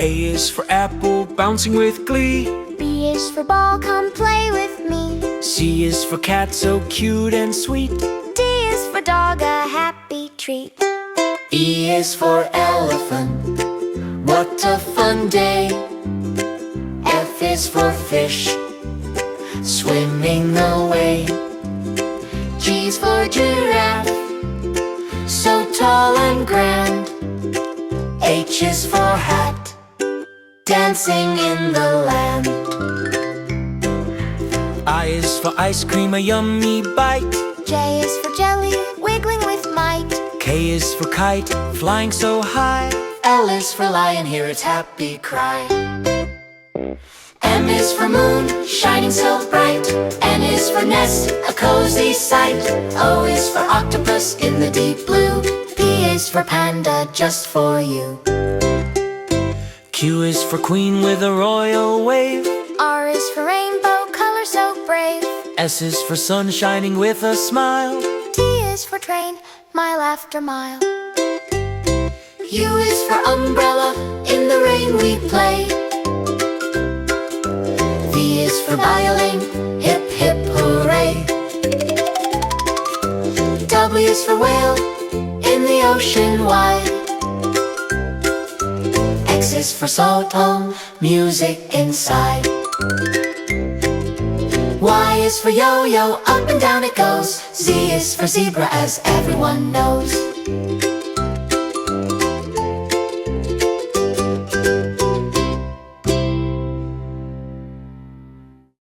A is for apple, bouncing with glee. B is for ball, come play with me. C is for cat, so cute and sweet. D is for dog, a happy treat. E is for elephant, what a fun day. F is for fish, swimming away. G is for giraffe, so tall and grand. H is for hat, dancing in the land. I is for ice cream, a yummy bite. J is for jelly, wiggling with might. K is for kite, flying so high. L is for lion, hear its happy cry. M is for moon, shining so bright. N is for nest, a cozy sight. O is for octopus in the deep blue. P is for panda, just for you. Q is for queen with a royal wave. R is for rainbow, color so brave. S is for sun shining with a smile. T is for train, mile after mile. U is for umbrella, in the rain we play. V is for violin, hip hip hooray. W is for whale, in the ocean wide. X is for salt home, music inside. Y is for yo-yo, up and down it goes. Z is for zebra, as everyone knows.